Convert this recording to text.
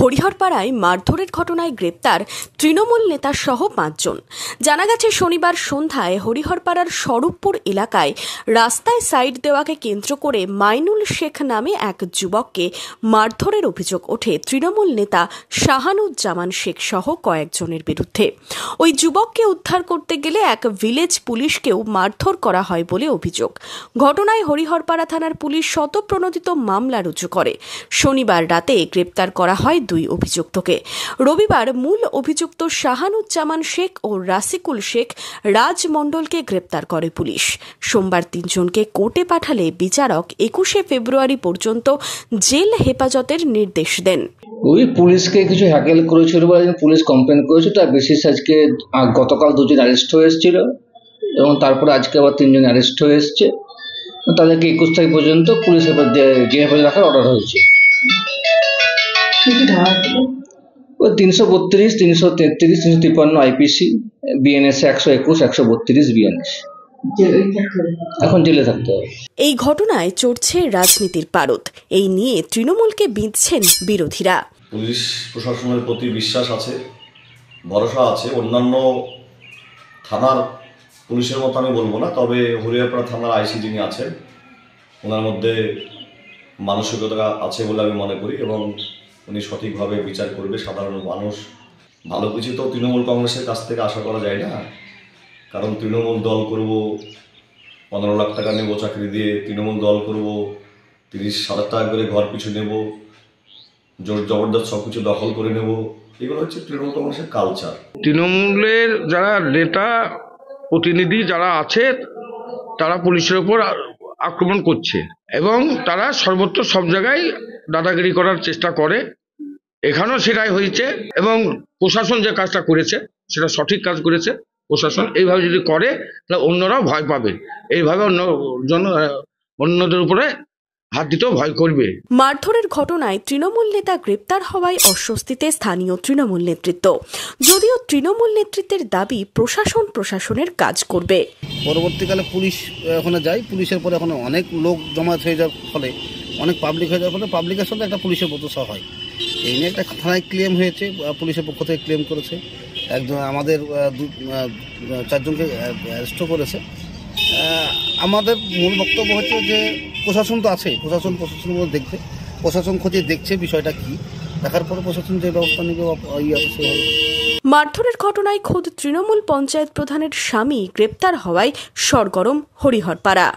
হরিহরপাড়ায় মারধরের ঘটনায় গ্রেপ্তার তৃণমূল নেতা সহ 5 জন। জানা গেছে শনিবার সন্ধ্যায় হরিহরপাড়ার স্বরূপপুর এলাকায় রাস্তায় সাইড দেওয়াকে কেন্দ্র করে মাইনুল শেখ নামে এক যুবককে মারধরের অভিযোগ ওঠে তৃণমূল নেতা শাহানুজ্জামান শেখ সহ কয়েকজনের বিরুদ্ধে। ওই যুবককে উদ্ধার করতে গেলে এক ভিলেজ পুলিশকেও মারধর করা হয় বলে অভিযোগ। ঘটনায় হরিহরপাড়া থানার পুলিশ শতপ্রণোদিত মামলা রুজু করে। শনিবার রাতে গ্রেপ্তার করা হয় 2 অভিযুক্তকে। রবিবার মূল অভিযুক্ত শাহানুজ্জামান শেখ ও রাসিকুল শেখ রাজ মণ্ডলকে গ্রেপ্তার করে পুলিশ। সোমবার 3 জনকে কোর্টে পাঠালে বিচারক 21শে ফেব্রুয়ারি পর্যন্ত জেল হেফাজতের নির্দেশ দেন। ওই পুলিশকে কিছু হ্যাকেল করেছিল বলে পুলিশ কমপ্লেন করেছে, তার বেসিস আজকে গতকাল 2 জন অ্যারেস্ট হয়ে এসেছিল এবং তারপরে আজকে আবার 3 জন অ্যারেস্ট হয়ে এসছে। তাদেরকে 21 তারিখ পর্যন্ত পুলিশ জেল হেফাজতে রাখার অর্ডার হয়েছে। 332, 333, 353 আইপিসি, বিএনএস 121, 132 বিএনএস। এখন জেলে থাকতে হবে। এই ঘটনায় চড়ছে রাজনীতির পারদ। এই নিয়ে তৃণমূলকে বিঁধছেন বিরোধীরা। পুলিশ প্রশাসনের প্রতি বিশ্বাস আছে, ভরসা আছে। অন্যান্য থানার পুলিশের মতো আমি বলবো না, তবে হরিহরপাড়া থানার আইসি যিনি আছেন ওনার মধ্যে মানসিকতা আছে বলে আমি মনে করি এবং উনি সঠিকভাবে বিচার করবে। সাধারণ মানুষ ভালো কিছু তো তৃণমূল কংগ্রেসের কাছ থেকে আশা করা যায় না, কারণ তৃণমূল দল করব, 15 লাখ টাকা নেব চাকরি দিয়ে, তৃণমূল দল করব, 30,000 টাকা করে ঘর পিছু নেব, জোর জবরদস্ত সব কিছু দখল করে নেব, এগুলো হচ্ছে তৃণমূল কংগ্রেসের কালচার। তৃণমূলের যারা নেতা প্রতিনিধি যারা আছে তারা পুলিশের উপর আক্রমণ করছে এবং তারা সর্বত্র সব জায়গায় দাদাগিরি করার চেষ্টা করে। এখানেও সেটাই হয়েছে এবং প্রশাসন যে কাজটা করেছে সেটা সঠিক কাজ করেছে। প্রশাসন এইভাবে যদি করে তাহলে অন্যরাও ভয় পাবে, এইভাবে অন্যদের উপরে হাত দিতেও ভয় করবে। মারধরের ঘটনায় তৃণমূল নেতা গ্রেপ্তার হওয়ায় অস্বস্তিতে স্থানীয় তৃণমূল নেতৃত্ব। যদিও তৃণমূল নেতৃত্বের দাবি প্রশাসনের কাজ করবে। পরবর্তীকালে পুলিশ ওখানে যায়, পুলিশের পরে এখন অনেক লোক জমায়েত হয়ে যাওয়ার ফলে, অনেক পাবলিক হয়ে যাওয়ার ফলে পাবলিকের সাথে একটা পুলিশের বচসা হয়। এই নিয়ে একটা থানায় ক্লেম হয়েছে, পুলিশের পক্ষ থেকে ক্লেম করেছে। একজন আমাদের 4 জনকে অ্যারেস্টও করেছে। আমাদের মূল বক্তব্য হচ্ছে যে প্রশাসন তো আছে, প্রশাসনের মধ্যে দেখবে, প্রশাসন খতিয়ে দেখছে বিষয়টা কি, দেখার পরে প্রশাসন যে ব্যবস্থা নেবে সেভাবে। মারধরের ঘটনায় খোদ তৃণমূল পঞ্চায়েত প্রধানের স্বামী গ্রেপ্তার হওয়ায় সরগরম হরিহরপাড়া।